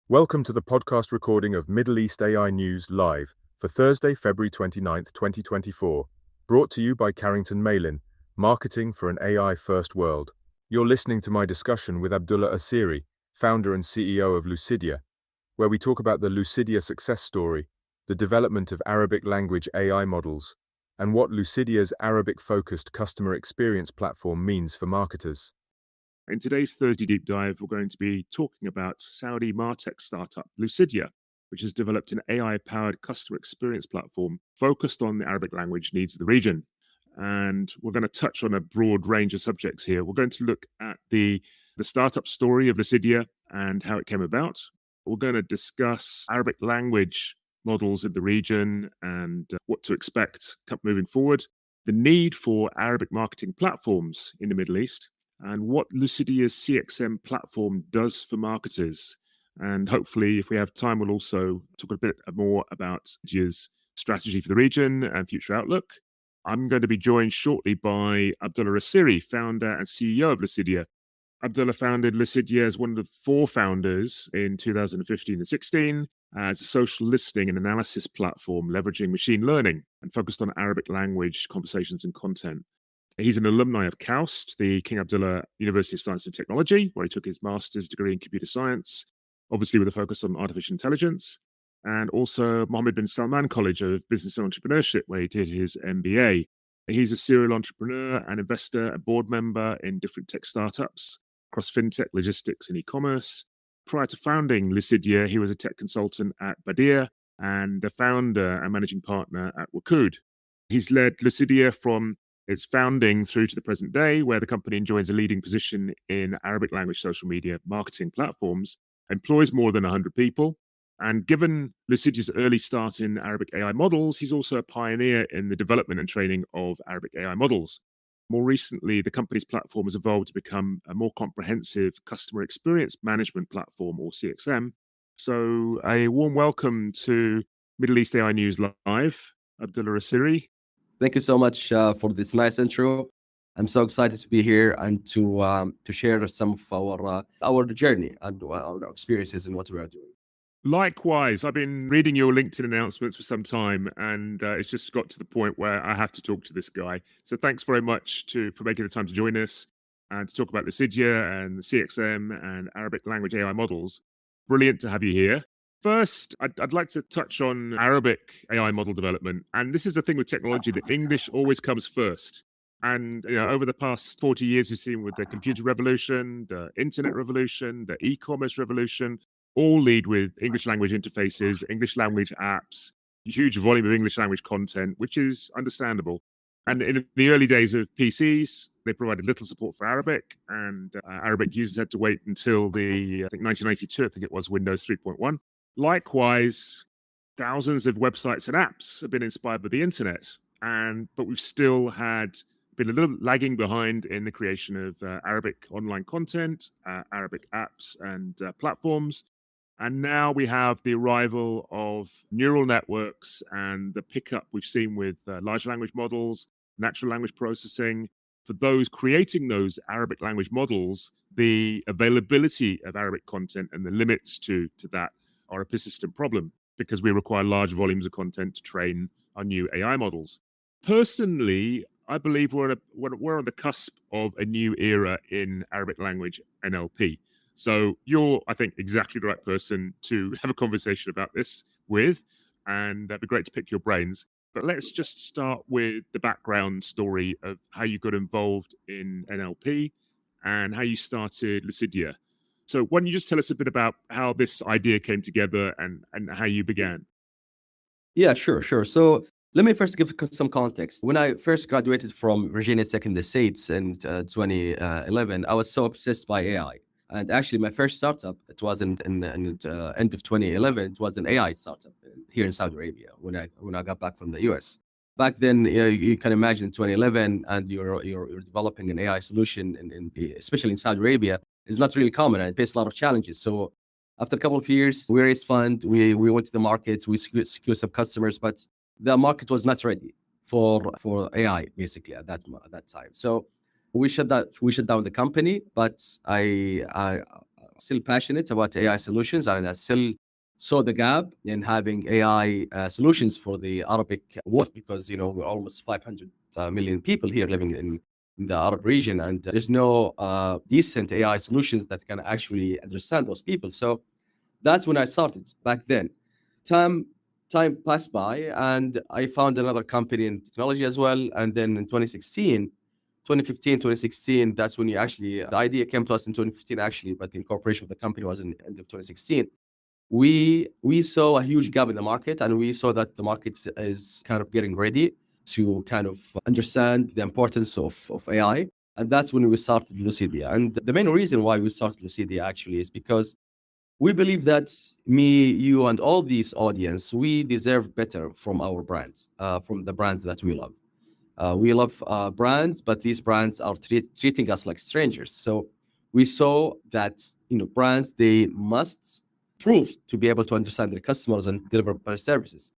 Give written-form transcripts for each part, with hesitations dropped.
Welcome to the podcast recording of Middle East AI News live for Thursday, February 29th, 2024, brought to you by Carrington Malin, marketing for an AI-first world. You're listening to my discussion with Abdullah Asiri, founder and CEO of Lucidya, where we talk about the Lucidya success story, the development of Arabic language AI models, and what Lucidya's Arabic-focused customer experience platform means for marketers. In today's Thursday Deep Dive, we're going to be talking about Saudi martech startup Lucidya, which has developed an AI-powered customer experience platform focused on the Arabic language needs of the region. And we're going to touch on a broad range of subjects here. We're going to look at the startup story of Lucidya and how it came about. We're going to discuss Arabic language models in the region and what to expect moving forward, the need for Arabic marketing platforms in the Middle East, and what Lucidya's CXM platform does for marketers. And hopefully, if we have time, we'll also talk a bit more about Lucidya's strategy for the region and future outlook. I'm going to be joined shortly by Abdullah Asiri, founder and CEO of Lucidya. Abdullah founded Lucidya as one of the four founders in 2015 and 16 as a social listening and analysis platform leveraging machine learning and focused on Arabic language, conversations, and content. He's an alumni of KAUST, the King Abdullah University of Science and Technology, where he took his master's degree in computer science, obviously with a focus on artificial intelligence, and also Mohammed bin Salman College of Business and Entrepreneurship, where he did his MBA. He's a serial entrepreneur and investor, a board member in different tech startups across fintech, logistics, and e-commerce. Prior to founding Lucidya, he was a tech consultant at Badia and the founder and managing partner at Wakood. He's led Lucidya from its founding through to the present day, where the company enjoys a leading position in Arabic language social media marketing platforms, employs more than 100 people. And given Lucidya's early start in Arabic AI models, he's also a pioneer in the development and training of Arabic AI models. More recently, the company's platform has evolved to become a more comprehensive customer experience management platform, or CXM. So a warm welcome to Middle East AI News Live, Abdullah Asiri. Thank you so much for this nice intro. I'm so excited to be here and to share some of our journey and our experiences and what we are doing. Likewise, I've been reading your LinkedIn announcements for some time, and it's just got to the point where I have to talk to this guy. So thanks very much for making the time to join us and to talk about Lucidya and the CXM and Arabic language AI models. Brilliant to have you here. First, I'd like to touch on Arabic AI model development. And this is the thing with technology, that English always comes first. And over the past 40 years, we've seen with the computer revolution, the internet revolution, the e-commerce revolution, all lead with English language interfaces, English language apps, a huge volume of English language content, which is understandable. And in the early days of PCs, they provided little support for Arabic, and Arabic users had to wait until I think 1992, I think it was, Windows 3.1. Likewise, thousands of websites and apps have been inspired by the internet, but we've still been a little lagging behind in the creation of Arabic online content, Arabic apps and platforms. And now we have the arrival of neural networks and the pickup we've seen with large language models, natural language processing. For those creating those Arabic language models, the availability of Arabic content and the limits to that are a persistent problem, because we require large volumes of content to train our new AI models. Personally, I believe we're on the cusp of a new era in Arabic language NLP. So you're, I think, exactly the right person to have a conversation about this with, and it'd be great to pick your brains. But let's just start with the background story of how you got involved in NLP and how you started Lucidya. So why don't you just tell us a bit about how this idea came together and how you began? Yeah, sure. So let me first give some context. When I first graduated from Virginia Tech in the States in 2011, I was so obsessed by AI. And actually, my first startup, it was in end of 2011, it was an AI startup here in Saudi Arabia when I got back from the US. Back then, you can imagine 2011, and you're developing an AI solution, especially in Saudi Arabia, is not really common, and it faced a lot of challenges. So after a couple of years, we raised fund, we went to the market, we secured some customers, but the market was not ready for AI basically at that time. So we shut down the company, but still passionate about AI solutions, and I still saw the gap in having AI solutions for the Arabic world, because we're almost 500 million people here living in the Arab region, and there's no decent AI solutions that can actually understand those people. So that's when I started back then. Time passed by, and I found another company in technology as well. And then in 2015, 2016, that's when the idea came to us in 2015 actually, but the incorporation of the company was in the end of 2016. We saw a huge gap in the market, and we saw that the market is kind of getting ready to kind of understand the importance of AI. And that's when we started Lucidya. And the main reason why we started Lucidya actually is because we believe that me, you, and all these audience, we deserve better from our brands, from the brands that we love. We love brands, but these brands are treating us like strangers. So we saw that brands, they must prove to be able to understand their customers and deliver better services.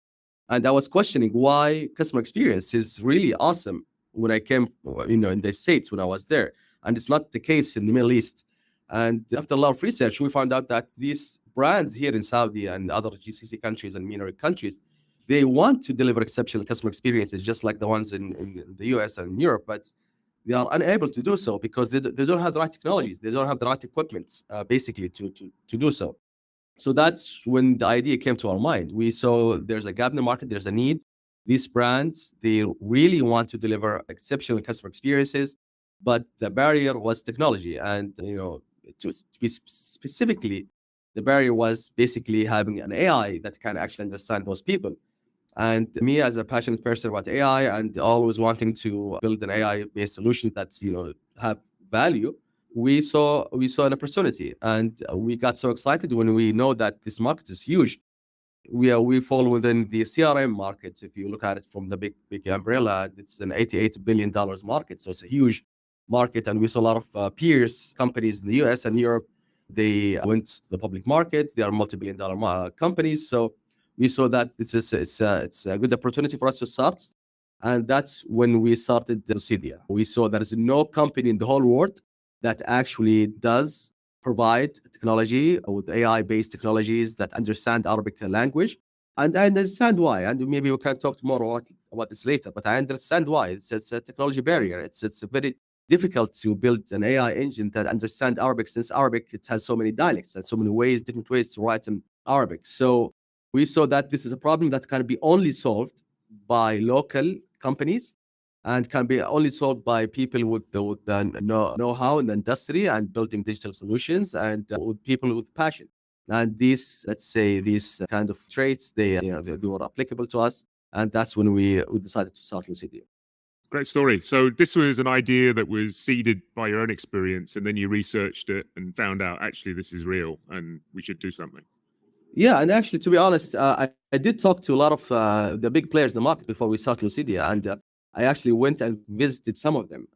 And I was questioning why customer experience is really awesome when I came, in the States when I was there, and it's not the case in the Middle East. And after a lot of research, we found out that these brands here in Saudi and other GCC countries and MENA countries, they want to deliver exceptional customer experiences, just like the ones in the US and Europe, but they are unable to do so because they don't have the right technologies. They don't have the right equipment, basically, to do so. So that's when the idea came to our mind. We saw there's a gap in the market, there's a need. These brands, they really want to deliver exceptional customer experiences, but the barrier was technology. And, to be specifically, the barrier was basically having an AI that can actually understand those people. And me, as a passionate person about AI and always wanting to build an AI-based solution that's, have value, we saw an opportunity, and we got so excited when we know that this market is huge. We fall within the CRM markets. If you look at it from the big umbrella, it's an $88 billion market. So it's a huge market. And we saw a lot of peers companies in the US and Europe. They went to the public market. They are multi-billion-dollar companies. So we saw that it's a good opportunity for us to start. And that's when we started Lucidya. We saw there is no company in the whole world that actually does provide technology with AI-based technologies that understand Arabic language. And I understand why. And maybe we can talk more about this later, but I understand why. It's a technology barrier. It's very difficult to build an AI engine that understands Arabic, since Arabic, it has so many dialects and so many different ways to write in Arabic. So we saw that this is a problem that can be only solved by local companies and can be only solved by people with the know-how in the industry and building digital solutions, and with people with passion. And these kind of traits, they were applicable to us. And that's when we decided to start Lucidya. Great story. So this was an idea that was seeded by your own experience, and then you researched it and found out, actually, this is real and we should do something. Yeah, and actually, to be honest, I did talk to a lot of the big players in the market before we started Lucidya, and I actually went and visited some of them,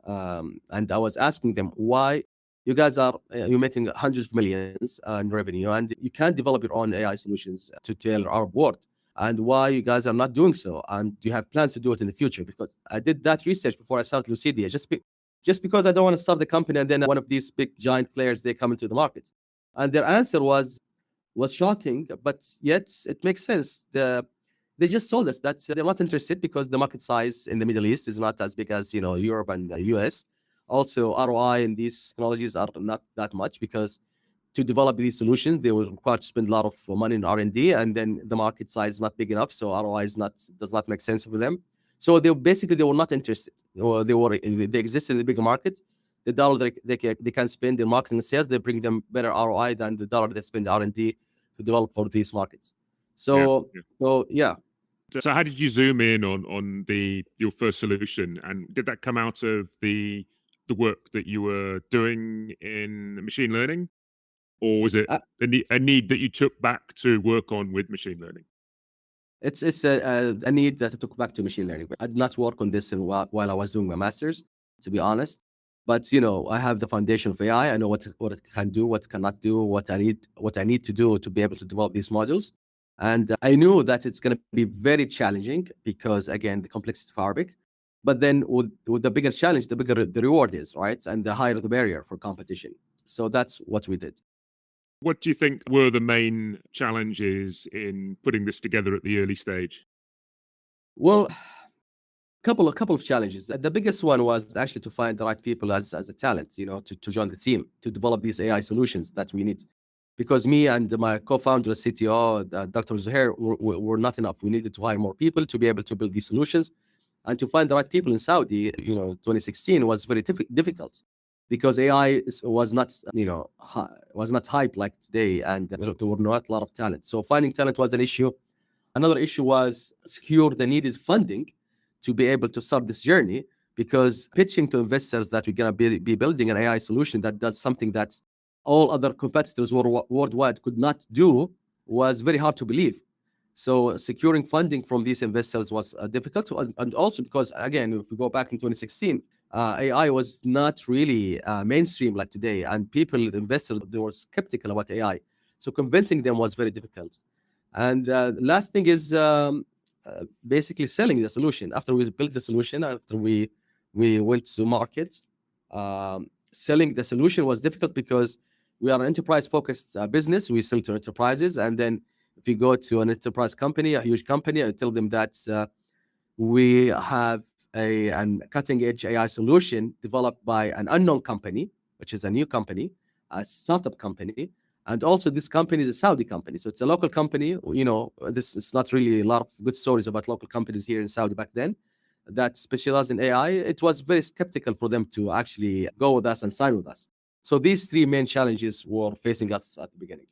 and I was asking them why you guys you're making hundreds of millions in revenue, and you can't develop your own AI solutions to tell our world, and why you guys are not doing so, and do you have plans to do it in the future? Because I did that research before I started Lucidya, just because I don't want to start the company and then one of these big giant players, they come into the market. And their answer was shocking, but yet it makes sense. They just told us that they're not interested because the market size in the Middle East is not as big as Europe and the US. Also, ROI in these technologies are not that much, because to develop these solutions, they will require to spend a lot of money in R&D, and then the market size is not big enough, so ROI does not make sense for them. So they were not interested. They exist in the bigger market. The dollar they can spend in marketing and sales, they bring them better ROI than the dollar they spend R&D to develop for these markets. So yeah. So how did you zoom in on your first solution, and did that come out of the work that you were doing in machine learning, or was it a need that you took back to work on with machine learning? It's a need that I took back to machine learning. I did not work on this while I was doing my master's, to be honest. But I have the foundation of AI. I know what it can do, what it cannot do, what I need to do to be able to develop these models. And I knew that it's going to be very challenging because, again, the complexity of Arabic. But then with the bigger challenge, the bigger the reward is, right? And the higher the barrier for competition. So that's what we did. What do you think were the main challenges in putting this together at the early stage? Well, couple of challenges. The biggest one was actually to find the right people as a talent, to join the team to develop these AI solutions that we need. Because me and my co-founder, CTO, Dr. Zuhair, were not enough. We needed to hire more people to be able to build these solutions, and to find the right people in Saudi. 2016 was very difficult because AI was not, was not hype like today, and there were not a lot of talent. So finding talent was an issue. Another issue was secure the needed funding to be able to start this journey, because pitching to investors that we're going to be building an AI solution that does something that all other competitors worldwide could not do was very hard to believe. So securing funding from these investors was difficult. And also because, again, if we go back in 2016, AI was not really mainstream like today. And people, the investors, they were skeptical about AI. So convincing them was very difficult. And the last thing is basically selling the solution. After we built the solution, after we went to markets, selling the solution was difficult because we are an enterprise-focused business. We sell to enterprises. And then if you go to an enterprise company, a huge company, I tell them that we have a cutting-edge AI solution developed by an unknown company, which is a new company, a startup company. And also this company is a Saudi company. So it's a local company. This is not really a lot of good stories about local companies here in Saudi back then that specialize in AI. It was very skeptical for them to actually go with us and sign with us. So these three main challenges were facing us at the beginning.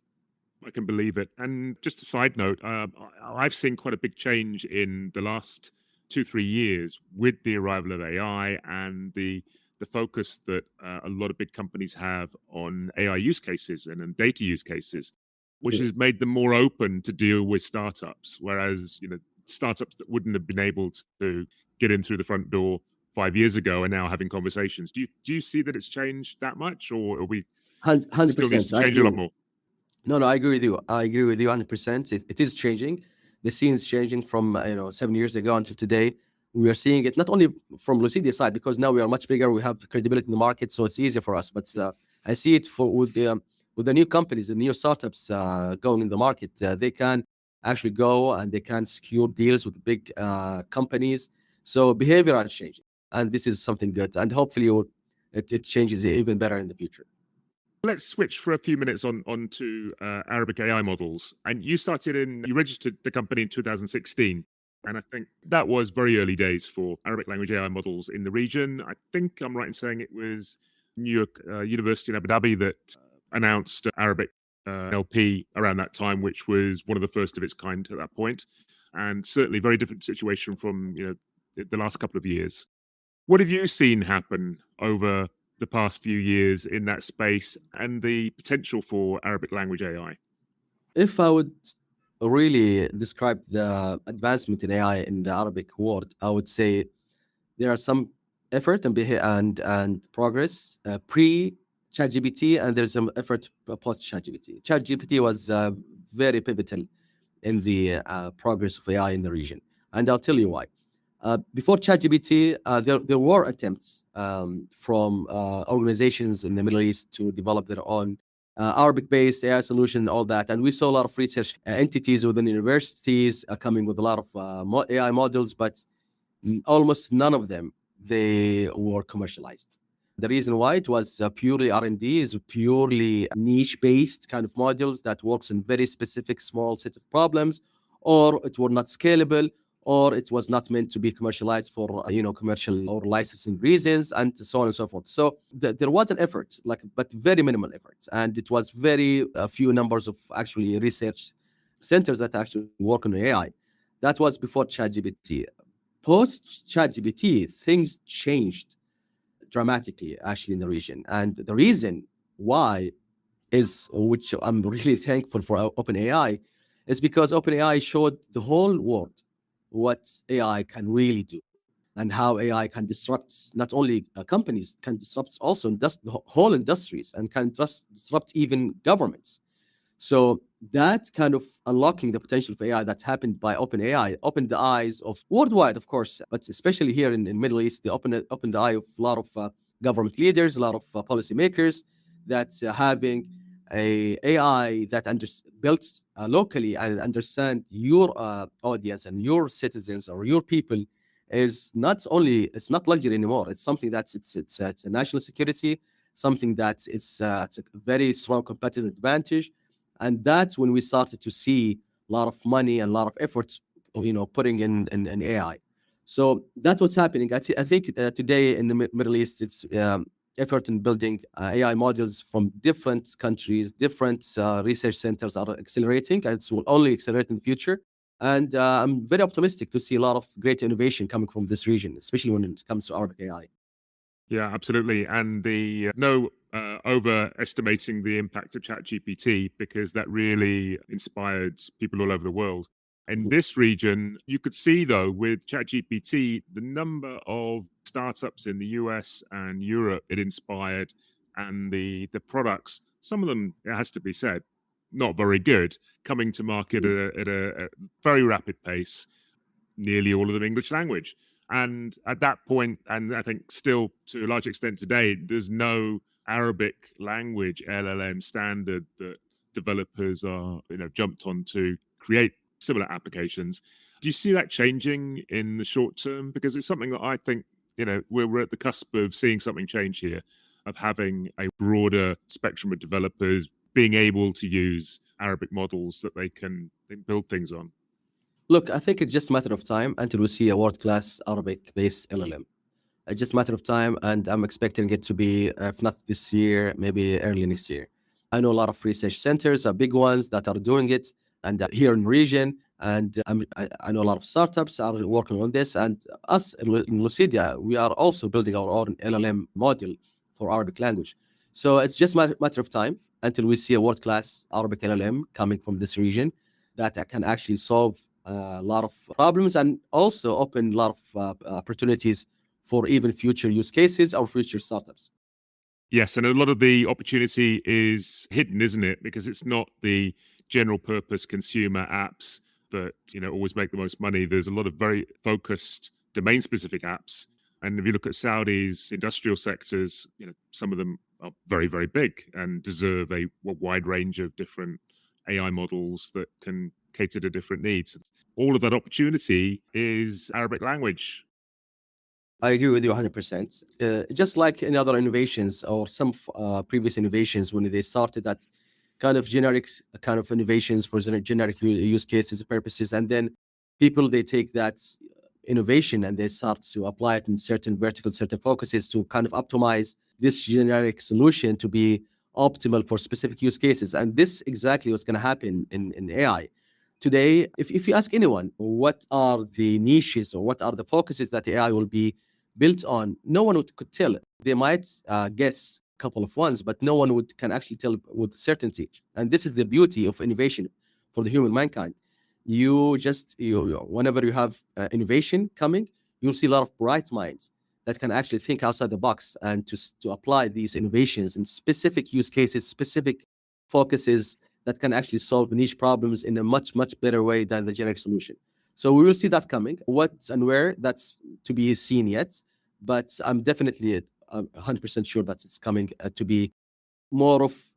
I can believe it. And just a side note, I've seen quite a big change in the last 2-3 years with the arrival of AI and the focus that a lot of big companies have on AI use cases and data use cases, which has made them more open to deal with startups. Whereas, startups that wouldn't have been able to get in through the front door 5 years ago are now having conversations. Do you see that it's changed that much, or are we 100%. still needs to change a lot more? No, I agree with you. I agree with you 100%. It is changing. The scene is changing from 7 years ago until today. We are seeing it not only from Lucidya side, because now we are much bigger. We have credibility in the market, so it's easier for us. But I see it with the new companies, the new startups going in the market. They can actually go and they can secure deals with big companies. So behavior is changing, and this is something good. And hopefully, it changes even better in the future. Let's switch for a few minutes onto Arabic AI models. And you registered the company in 2016. And I think that was very early days for Arabic language AI models in the region. I think I'm right in saying it was New York University in Abu Dhabi that announced Arabic LP around that time, which was one of the first of its kind at that point. And certainly very different situation from the last couple of years. What have you seen happen over the past few years in that space and the potential for Arabic language AI? If I would really describe the advancement in AI in the Arabic world, I would say there are some effort and progress pre ChatGPT, and there's some effort post ChatGPT. ChatGPT was very pivotal in the progress of AI in the region, and I'll tell you why. Before ChatGPT, there were attempts from organizations in the Middle East to develop their own Arabic-based AI solution, all that. And we saw a lot of research entities within universities coming with a lot of AI models, but almost none of them, they were commercialized. The reason why it was purely R&D, is purely niche-based kind of models that works in very specific small set of problems, or it were not scalable, or it was not meant to be commercialized for commercial or licensing reasons, and so on and so forth. So there was an effort, but very minimal efforts, and it was very few numbers of actually research centers that actually work on AI. That was before ChatGPT. Post ChatGPT, things changed dramatically actually in the region, and the reason why is, which I'm really thankful for OpenAI, is because OpenAI showed the whole world what AI can really do and how AI can disrupt not only companies, can disrupt also the whole industries, and can disrupt even governments. So that kind of unlocking the potential of AI that happened by OpenAI opened the eyes of worldwide, of course, but especially here in the Middle East, they opened the eye of a lot of government leaders, a lot of policymakers, that's having a AI that built locally and understand your audience and your citizens or your people is not only, it's not luxury anymore. It's something that's it's a national security, something that it's a very strong competitive advantage, and that's when we started to see a lot of money and a lot of efforts, putting in AI. So that's what's happening. I think today in the Middle East, it's effort in building AI models from different countries, different research centers are accelerating, and it will only accelerate in the future. And I'm very optimistic to see a lot of great innovation coming from this region, especially when it comes to Arabic AI. Yeah, absolutely. And the no overestimating the impact of ChatGPT, because that really inspired people all over the world. In this region, you could see, though, with ChatGPT, the number of startups in the US and Europe it inspired, and the products, some of them, it has to be said, not very good, coming to market at a very rapid pace, nearly all of them English language. And at that point, and I think still to a large extent today, there's no Arabic language LLM standard that developers are, jumped on to create similar applications. Do you see that changing in the short term? Because it's something that I think, we're at the cusp of seeing something change here, of having a broader spectrum of developers being able to use Arabic models that they can build things on. Look, I think it's just a matter of time until we see a world-class Arabic-based LLM. It's just a matter of time, and I'm expecting it to be, if not this year, maybe early next year. I know a lot of research centers, big ones that are doing it, and here in the region, and I know a lot of startups are working on this, and us in Lucidya, we are also building our own LLM model for Arabic language. So it's just a matter of time until we see a world-class Arabic LLM coming from this region that can actually solve a lot of problems and also open a lot of opportunities for even future use cases or future startups. Yes, and a lot of the opportunity is hidden, isn't it? Because it's not the general purpose consumer apps that, always make the most money. There's a lot of very focused domain specific apps. And if you look at Saudi's industrial sectors, some of them are very, very big and deserve a wide range of different AI models that can cater to different needs. All of that opportunity is Arabic language. I agree with you 100%. Just like in other innovations or some previous innovations, when they started at kind of generic kind of innovations for generic use cases purposes, and then people, they take that innovation and they start to apply it in certain vertical, certain focuses to kind of optimize this generic solution to be optimal for specific use cases. And this exactly what's going to happen in AI. Today, if you ask anyone, what are the niches or what are the focuses that AI will be built on, no one could tell. They might guess a couple of ones, but no one can actually tell with certainty. And this is the beauty of innovation for the human mankind. Whenever you have innovation coming, you'll see a lot of bright minds that can actually think outside the box and to apply these innovations in specific use cases, specific focuses that can actually solve niche problems in a much, much better way than the generic solution. So we will see that coming. What and where, that's to be seen yet. But I'm definitely 100% sure that it's coming to be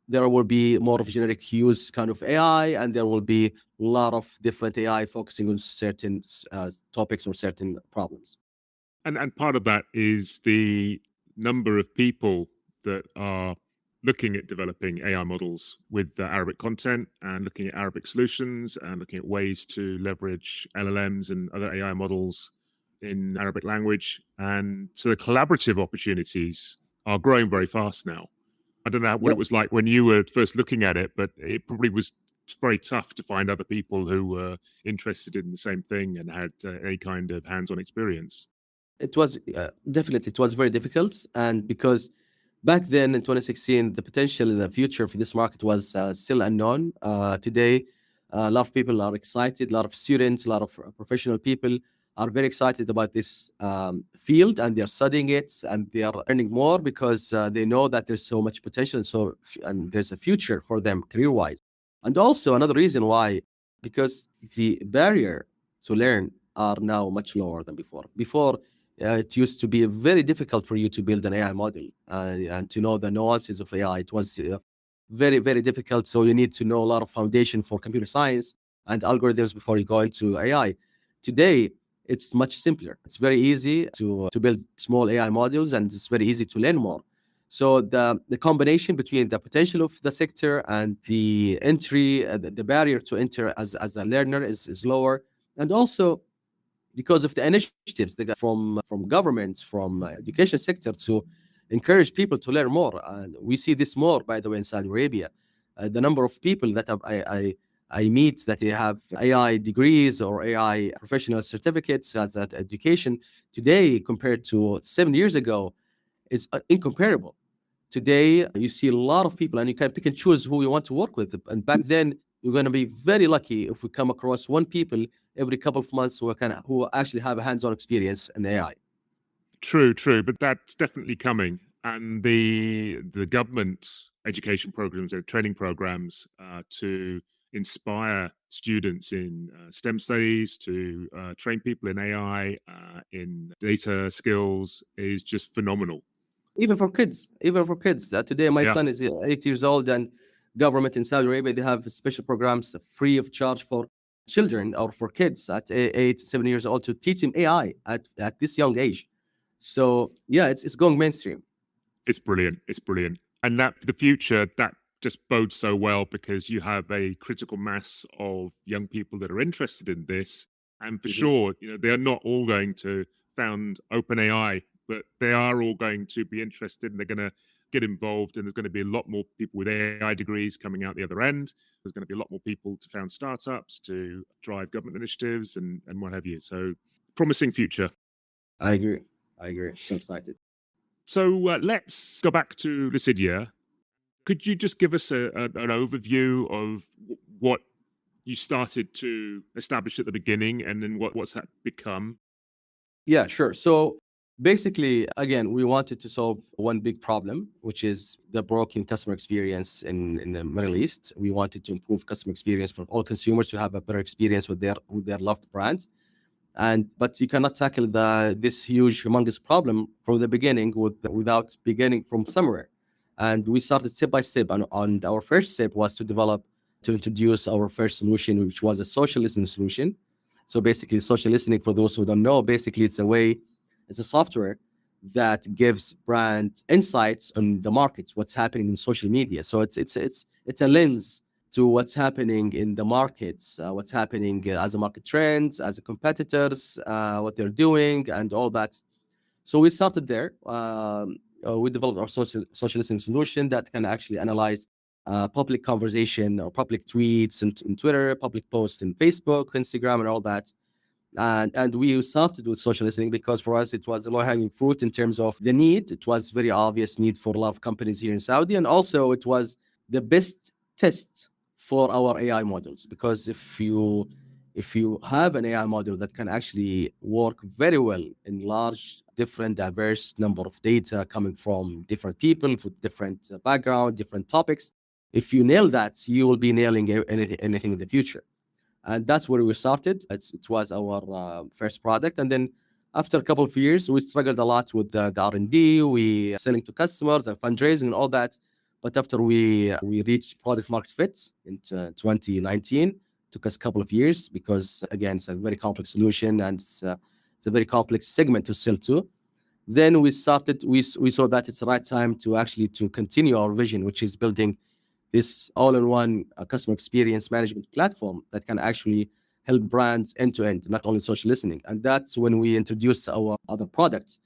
there will be more of generic use kind of AI, and there will be a lot of different AI focusing on certain topics or certain problems. And part of that is the number of people that are looking at developing AI models with Arabic content and looking at Arabic solutions and looking at ways to leverage LLMs and other AI models in Arabic language. And so the collaborative opportunities are growing very fast now. I don't know what it was like when you were first looking at it, but it probably was very tough to find other people who were interested in the same thing and had any kind of hands-on experience. It was definitely, it was very difficult. And because back then in 2016, the potential in the future for this market was still unknown. Today, a lot of people are excited, a lot of students, a lot of professional people are very excited about this field, and they're studying it and they are learning more because they know that there's so much potential and there's a future for them career-wise. And also another reason why, because the barrier to learn are now much lower than before. Before, it used to be very difficult for you to build an AI model and to know the nuances of AI. It was very, very difficult. So you need to know a lot of foundation for computer science and algorithms before you go into AI. Today, it's much simpler. It's very easy to build small AI models, and it's very easy to learn more. So the combination between the potential of the sector and the entry, the barrier to enter as a learner is lower. And also because of the initiatives that from governments, from education sector to encourage people to learn more. And we see this more, by the way, in Saudi Arabia. The number of people that I meet that they have AI degrees or AI professional certificates as an education today compared to 7 years ago is incomparable. Today, you see a lot of people, and you can pick and choose who you want to work with. And back then, you're going to be very lucky if we come across one people every couple of months who actually have a hands-on experience in AI. True, but that's definitely coming. And the government education programs or training programs to inspire students in STEM studies, to train people in AI, in data skills is just phenomenal. Even for kids. Today, my son is 8 years old, and government in Saudi Arabia, they have special programs free of charge for children or for kids at 8, 7 years old to teach them AI at this young age. So yeah, it's going mainstream. It's brilliant. And that for the future, that just bodes so well because you have a critical mass of young people that are interested in this. And for sure, they are not all going to found OpenAI, but they are all going to be interested and they're going to get involved. And there's going to be a lot more people with AI degrees coming out the other end. There's going to be a lot more people to found startups, to drive government initiatives and what have you. So promising future. I agree. So excited. So let's go back to Lucidya. Could you just give us an overview of what you started to establish at the beginning and then what's that become? Yeah, sure. So basically, again, we wanted to solve one big problem, which is the broken customer experience in the Middle East. We wanted to improve customer experience for all consumers to have a better experience with their loved brands. But you cannot tackle this huge, humongous problem from the beginning without beginning from somewhere. And we started step by step. And our first step was to introduce our first solution, which was a social listening solution. So basically, social listening, for those who don't know, basically it's a software that gives brand insights on the market, what's happening in social media. So it's a lens to what's happening in the markets, what's happening as a market trends, as a competitors, what they're doing, and all that. So we started there. We developed our social listening solution that can actually analyze public conversation or public tweets in Twitter, public posts in Facebook, Instagram, and all that. And we started with social listening because for us, it was a low-hanging fruit in terms of the need. It was very obvious need for a lot of companies here in Saudi. And also it was the best test for our AI models, because if you have an AI model that can actually work very well in large, different, diverse number of data coming from different people with different background, different topics, if you nail that, you will be nailing anything in the future. And that's where we started. It was our first product. And then after a couple of years, we struggled a lot with the R&D, we selling to customers and fundraising and all that. But after we reached product market fit in 2019, took us a couple of years because, again, it's a very complex solution and it's a very complex segment to sell to. Then we saw that it's the right time to continue our vision, which is building this all-in-one customer experience management platform that can actually help brands end-to-end, not only social listening. And that's when we introduced our other products,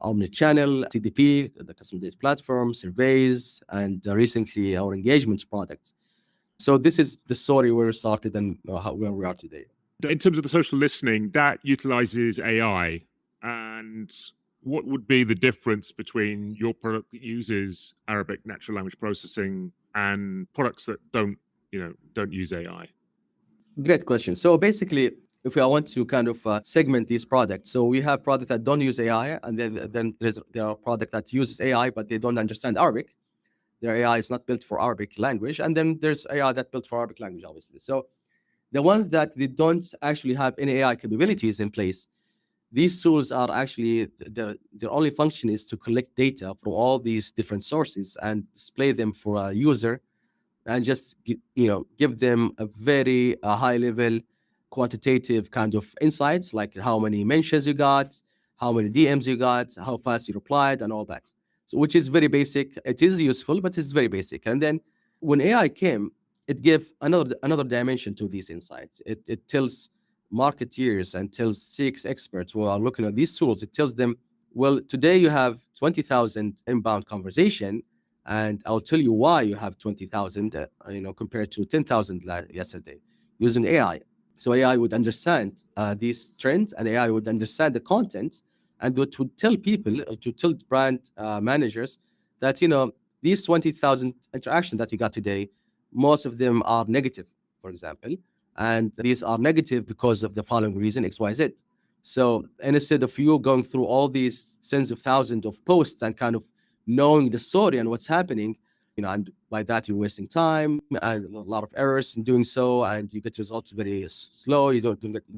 omnichannel, CDP, the customer data platform, surveys, and recently our engagement product. So this is the story where we started and where we are today. In terms of the social listening, that utilizes AI. And what would be the difference between your product that uses Arabic natural language processing and products that don't use AI? Great question. So basically, if I want to kind of segment these products, so we have products that don't use AI, and then there are products that uses AI, but they don't understand Arabic. Their AI is not built for Arabic language. And then there's AI that's built for Arabic language, obviously. So the ones that they don't actually have any AI capabilities in place, these tools are actually, their only function is to collect data from all these different sources and display them for a user and just give them a very high level quantitative kind of insights, like how many mentions you got, how many DMs you got, how fast you replied, and all that. So, which is very basic. It is useful, but it's very basic. And then when AI came, it gave another dimension to these insights. It tells marketeers and tells CX experts who are looking at these tools, it tells them, well, today you have 20,000 inbound conversation, and I'll tell you why you have 20,000, compared to 10,000 yesterday using AI. So AI would understand these trends, and AI would understand the content, and it would tell people, to tell brand managers that, these 20,000 interactions that you got today, most of them are negative, for example, and these are negative because of the following reason, X, Y, Z. So instead of you going through all these tens of thousands of posts and kind of knowing the story and what's happening, and by that you're wasting time and a lot of errors in doing so, and you get results very slow. You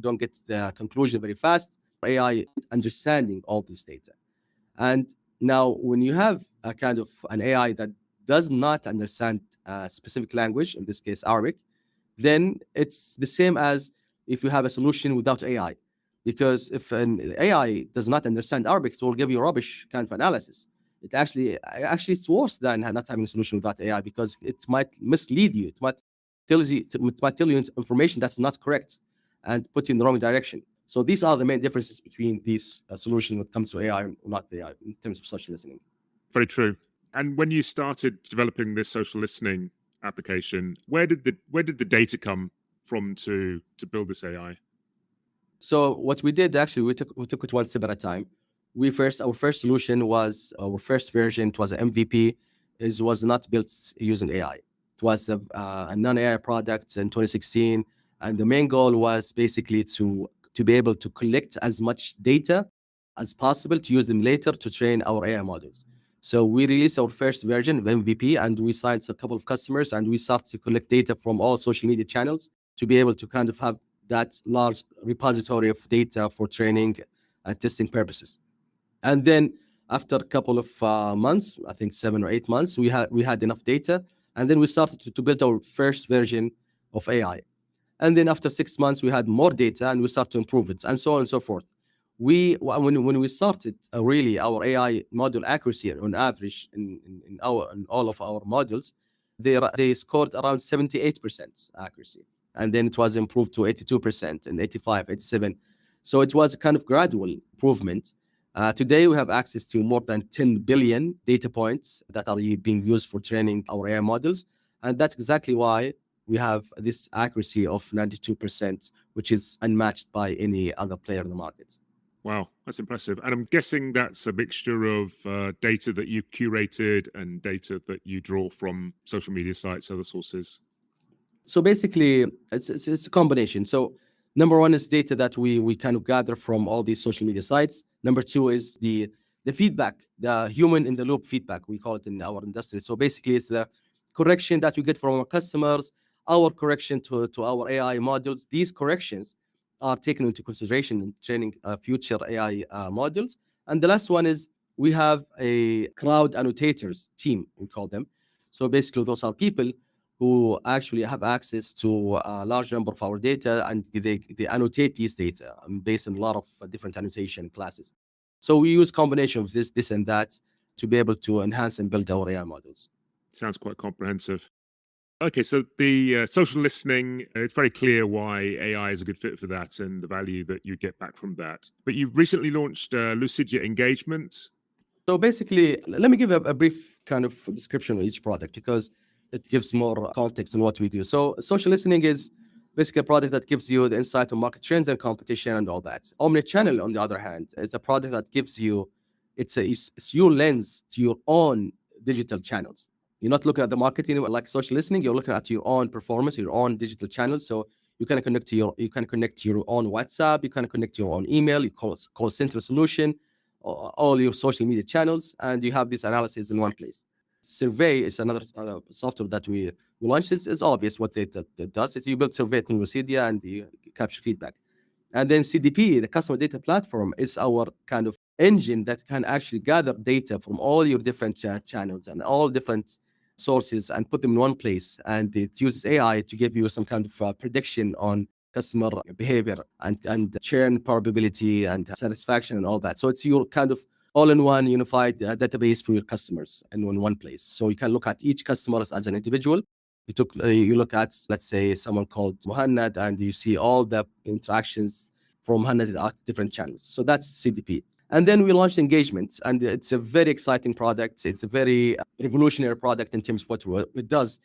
don't get the conclusion very fast. AI understanding all this data, and now when you have a kind of an AI that does not understand a specific language, in this case Arabic, then it's the same as if you have a solution without AI. Because if an AI does not understand Arabic, it will give you rubbish kind of analysis. It actually it's worse than not having a solution without AI, because it might mislead you. It might tell you information that's not correct and put you in the wrong direction. So these are the main differences between these solutions when it comes to AI or not AI in terms of social listening. Very true. And when you started developing this social listening application, where did the data come from to build this AI? So what we did, actually, we took it one step at a time. Our first solution was our first version. It was an MVP. It was not built using AI. It was a non-AI product in 2016, and the main goal was basically to be able to collect as much data as possible to use them later to train our AI models. So we released our first version of MVP, and we signed a couple of customers, and we started to collect data from all social media channels to be able to kind of have that large repository of data for training and testing purposes. And then after a couple of months, I think 7 or 8 months, we had enough data, and then we started to build our first version of AI. And then after 6 months, we had more data, and we started to improve it, and so on and so forth. When we started really our AI model accuracy on average in all of our models, they scored around 78% accuracy, and then it was improved to 82% and 85, 87. So it was a kind of gradual improvement. Today, we have access to more than 10 billion data points that are being used for training our AI models. And that's exactly why we have this accuracy of 92%, which is unmatched by any other player in the market. Wow, that's impressive. And I'm guessing that's a mixture of data that you've curated and data that you draw from social media sites, other sources. So basically, it's a combination. So number one is data that we kind of gather from all these social media sites. Number two is the feedback, the human in the loop feedback, we call it in our industry. So basically, it's the correction that we get from our customers, our correction to our AI models. These corrections are taken into consideration in training future AI models. And the last one is we have a crowd annotators team, we call them. So basically, those are people who actually have access to a large number of our data, and they annotate these data based on a lot of different annotation classes. So we use combination of this and that to be able to enhance and build our AI models. Sounds quite comprehensive. Okay, so the social listening, it's very clear why AI is a good fit for that and the value that you get back from that. But you've recently launched Lucidya Engagement. So basically, let me give a brief kind of description of each product, because it gives more context on what we do. So social listening is basically a product that gives you the insight on market trends and competition and all that. Omnichannel, on the other hand, is a product that gives you, it's your lens to your own digital channels. You're not looking at the marketing like social listening. You're looking at your own performance, your own digital channels. So you can connect to your own WhatsApp. You can connect to your own email. You call center solution, all your social media channels, and you have this analysis in one place. Survey is another software that we launched. It's obvious what it does. Is you build survey in Lucidya and you capture feedback. And then CDP, the customer data platform, is our kind of engine that can actually gather data from all your different channels and all different sources and put them in one place. And it uses AI to give you some kind of prediction on customer behavior and churn probability and satisfaction and all that. So it's your kind of all-in-one unified database for your customers in one place. So you can look at each customer as an individual. You look at, let's say, someone called Muhannad, and you see all the interactions from Muhannad at different channels. So that's CDP. And then we launched engagements, and it's a very exciting product. It's a very revolutionary product in terms of what it does.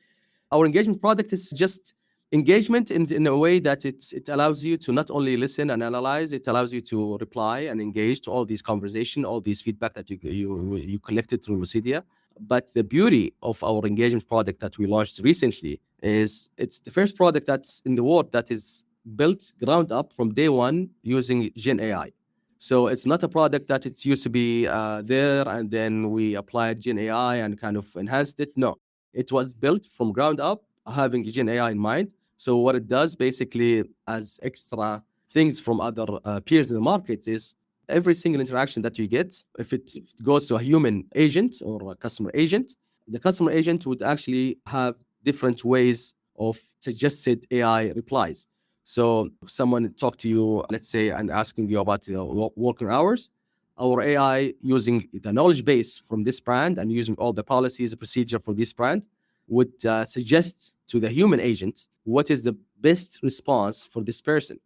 Our engagement product is just engagement in a way that it allows you to not only listen and analyze, it allows you to reply and engage to all these conversation, all these feedback that you collected through Lucidya. But the beauty of our engagement product that we launched recently is it's the first product that's in the world that is built ground up from day one using Gen AI. So it's not a product that it used to be there and then we applied Gen AI and kind of enhanced it. No, it was built from ground up having Gen AI in mind. So what it does basically as extra things from other peers in the market is every single interaction that you get, if it goes to a human agent or a customer agent, the customer agent would actually have different ways of suggested AI replies. So if someone talk to you, let's say, and asking you about working hours, our AI using the knowledge base from this brand and using all the policies and procedure for this brand would suggest to the human agent what is the best response for this person.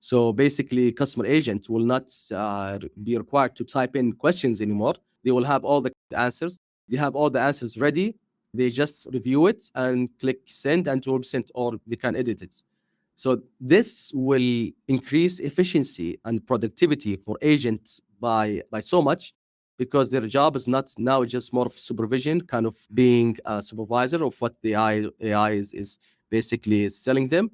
So basically, customer agent will not be required to type in questions anymore. They will have all the answers. They have all the answers ready. They just review it and click send, and it will be sent, or they can edit it. So this will increase efficiency and productivity for agents by so much, because their job is not now just more of supervision, kind of being a supervisor of what the AI is basically selling them.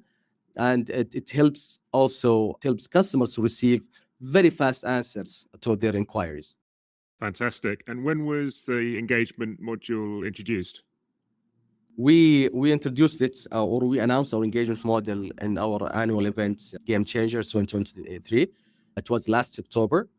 And it helps customers to receive very fast answers to their inquiries. Fantastic. And when was the engagement module introduced? We introduced it or we announced our engagement model in our annual event, Game Changers 2023. It was last October.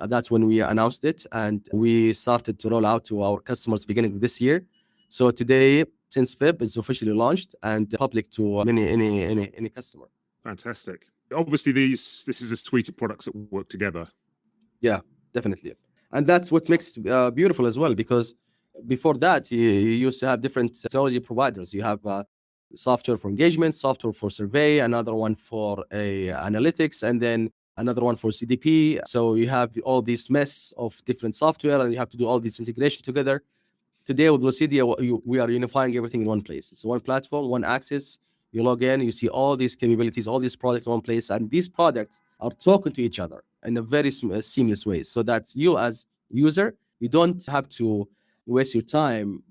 That's when we announced it, and we started to roll out to our customers beginning of this year. So today, since Feb, it's officially launched and public to any customer. Fantastic. Obviously, this is a suite of products that work together. Yeah, definitely. And that's what makes it beautiful as well, because before that, you used to have different technology providers. You have software for engagement, software for survey, another one for analytics, and then another one for CDP. So you have all this mess of different software, and you have to do all this integration together. Today with Lucidya, we are unifying everything in one place. It's one platform, one access. You log in, you see all these capabilities, all these products in one place, and these products are talking to each other in a very seamless way. So that you as user, you don't have to waste your time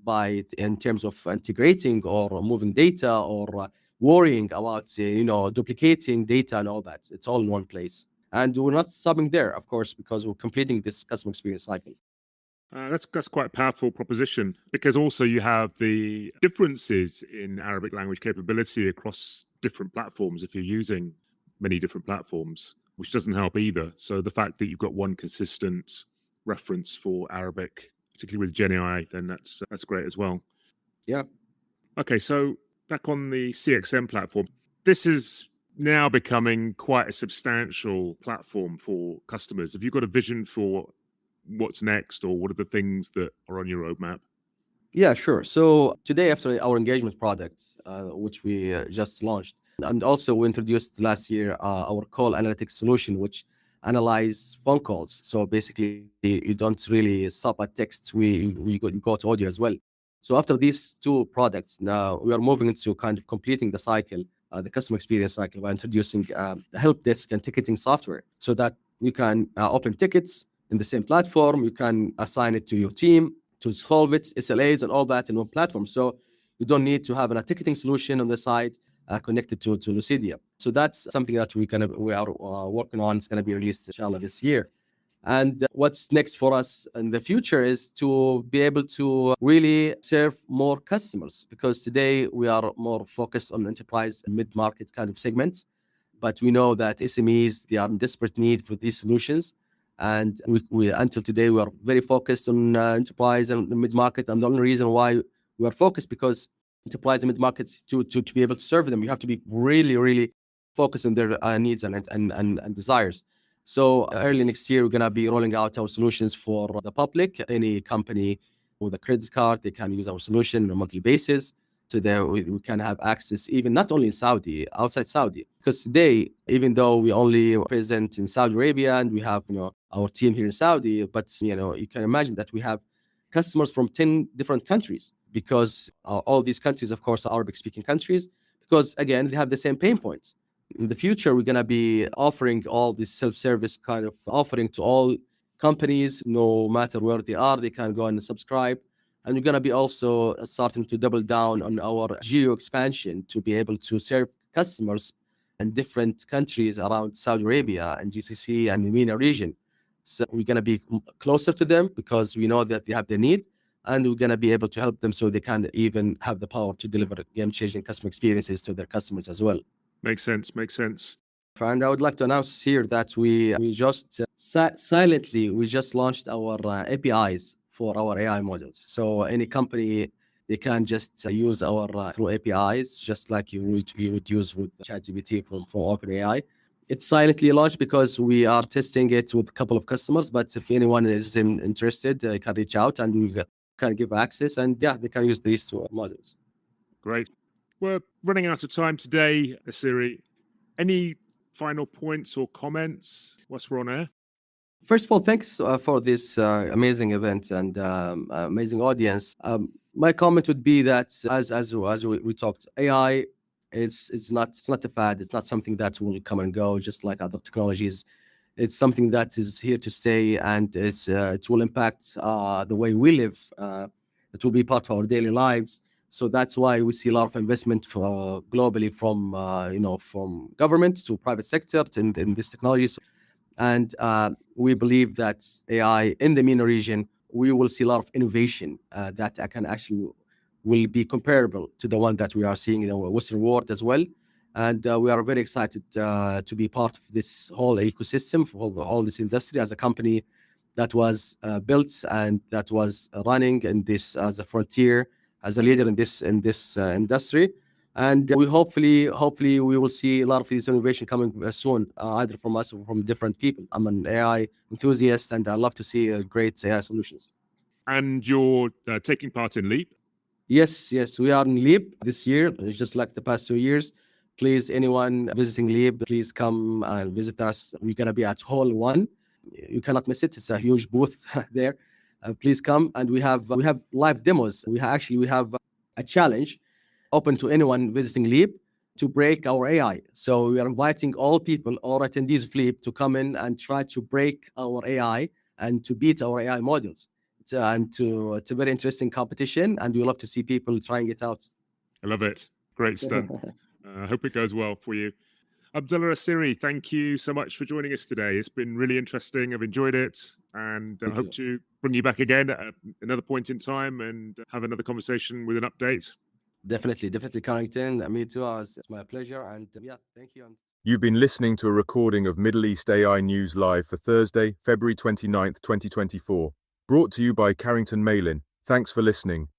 in terms of integrating or moving data or worrying about duplicating data and all that. It's all in one place. And we're not stopping there, of course, because we're completing this customer experience cycle. That's quite a powerful proposition, because also you have the differences in Arabic language capability across different platforms if you're using many different platforms, which doesn't help either. So the fact that you've got one consistent reference for Arabic, particularly with Gen AI, then that's great as well. Yeah. Okay, so back on the CXM platform, this is now becoming quite a substantial platform for customers. Have you got a vision for what's next, or what are the things that are on your roadmap? Yeah, sure. So today, after our engagement product, which we just launched, and also we introduced last year our call analytics solution, which analyze phone calls. So basically, you don't really stop at text. We go to audio as well. So after these two products, now we are moving into kind of completing the cycle, the customer experience cycle, by introducing the help desk and ticketing software, so that you can open tickets in the same platform. You can assign it to your team to solve it, SLAs and all that in one platform. So you don't need to have a ticketing solution on the side connected to Lucidya. So that's something that we are working on. It's going to be released, inshallah, this year. And what's next for us in the future is to be able to really serve more customers, because today we are more focused on enterprise and mid-market kind of segments. But we know that SMEs, they are in desperate need for these solutions. And we until today, we are very focused on enterprise and mid-market. And the only reason why we are focused because enterprise and mid-markets, to be able to serve them, you have to be really, really focused on their needs and desires. So early next year, we're going to be rolling out our solutions for the public. Any company with a credit card, they can use our solution on a monthly basis. So that we can have access, even not only in Saudi, outside Saudi. Because today, even though we only present in Saudi Arabia and we have our team here in Saudi, but you can imagine that we have customers from 10 different countries, because all these countries, of course, are Arabic-speaking countries, because again, they have the same pain points. In the future, we're going to be offering all this self-service kind of offering to all companies, no matter where they are, they can go and subscribe. And we're going to be also starting to double down on our geo expansion to be able to serve customers in different countries around Saudi Arabia and GCC and the MENA region. So we're going to be closer to them because we know that they have the need, and we're going to be able to help them so they can even have the power to deliver game-changing customer experiences to their customers as well. Makes sense. Makes sense. And I would like to announce here that we just silently launched our APIs for our AI models. So any company, they can just use our through APIs, just like you would use with ChatGPT from OpenAI. It's silently launched because we are testing it with a couple of customers. But if anyone is interested, they can reach out and we can give access. And yeah, they can use these two models. Great. We're running out of time today, Asiri. Any final points or comments whilst we're on air? First of all, thanks for this amazing event and amazing audience. My comment would be that as we talked, AI it's not a fad. It's not something that will come and go, just like other technologies. It's something that is here to stay, and it will impact the way we live. It will be part of our daily lives. So that's why we see a lot of investment globally from government to private sector in these technologies. And we believe that AI in the MENA region, we will see a lot of innovation that can actually will be comparable to the one that we are seeing in the Western world as well. And we are very excited to be part of this whole ecosystem for all this industry as a company that was built and that was running in this as a frontier, as a leader in this industry. And we hopefully we will see a lot of this innovation coming soon, either from us or from different people. I'm an AI enthusiast, and I love to see great AI solutions. And you're taking part in Leap? Yes, we are in Leap this year, just like the past 2 years. Please, anyone visiting Leap, please come and visit us. We're going to be at Hall 1. You cannot miss it. It's a huge booth there. Please come. And we have live demos. We have a challenge open to anyone visiting Leap to break our AI. So we are inviting all people, all attendees of Leap, to come in and try to break our AI and to beat our AI models. It's a very interesting competition, and we love to see people trying it out. I love it. Great stuff. I hope it goes well for you. Abdullah Asiri, thank you so much for joining us today. It's been really interesting. I've enjoyed it, and I hope to bring you back again at another point in time and have another conversation with an update. Definitely, Carrington. Me too. It's my pleasure, and yeah, thank you. You've been listening to a recording of Middle East AI News Live for Thursday, February 29th, 2024. Brought to you by Carrington Malin. Thanks for listening.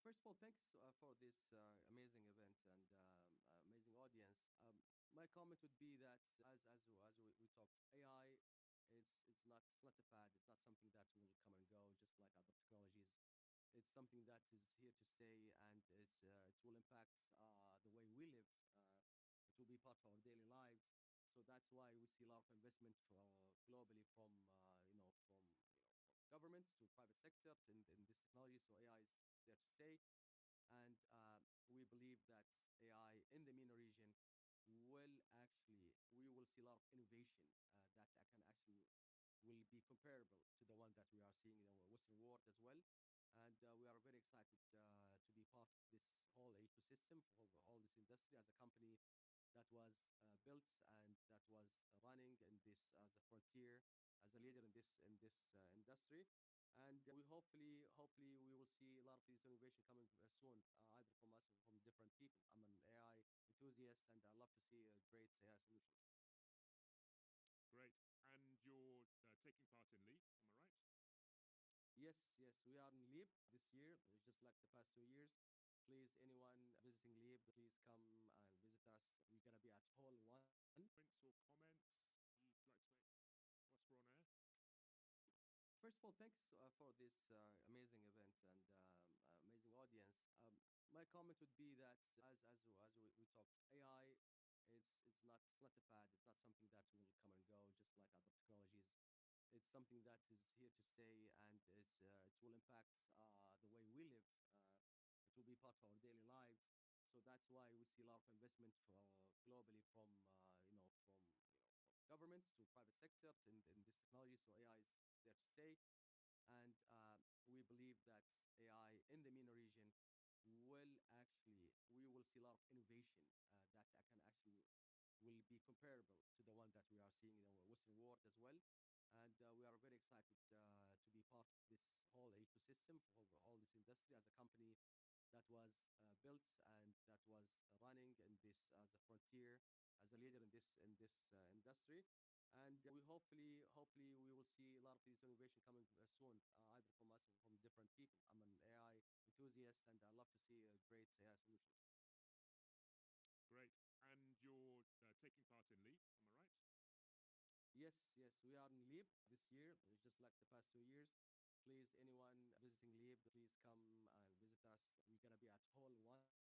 First of all, thanks for this amazing event and amazing audience. My comment would be that as we talked, AI it's not a fad. It's not something that will come and go, just like other technologies. It's something that is here to stay, and it will impact the way we live. It will be part of our daily lives. So that's why we see a lot of investment globally from government to private sector in this technology. So AI is there to stay, and we believe that AI in the MENA region we will see a lot of innovation that can actually will be comparable to the one that we are seeing in our Western world as well. And we are very excited to be part of this whole ecosystem for all this industry as a company that was built and that was running in this as a frontier, as a leader in this industry. And we hopefully we will see a lot of this innovation coming soon, either from us or from different people. I'm an AI enthusiast, and I love to see great AI solutions. Great. And you're taking part in Leap, am I right? Yes, we are in Leap this year, just like the past 2 years. Please, anyone visiting Leap, please come and visit us. We're gonna be at Hall 1. Points or comments you'd like to make whilst we're on air? First of all, thanks for this amazing event and amazing audience. My comment would be that as we talked, AI it's not a fad. It's not something that will come and go, just like other technologies. It's something that is here to stay, and it will impact the way we live. It will be part of our daily lives. So that's why we see a lot of investment globally from from governments to private sector in this technology. So AI is there to stay, and we believe that AI in the MENA region will actually we will see a lot of innovation that can actually will be comparable to the one that we are seeing in the Western world as well. And we are very excited to be part of this whole ecosystem, for all this industry as a company that was built and that was running in this as a frontier, as a leader in this industry. And we hopefully we will see a lot of this innovation coming soon, either from us or from different people. I'm an AI enthusiast, and I love to see great AI solutions. Great. And you're taking part in Leap, am I right? Yes, we are in Leap this year, just like the past 2 years. Please, anyone visiting Leap, please come and visit us. We're gonna be at Hall 1.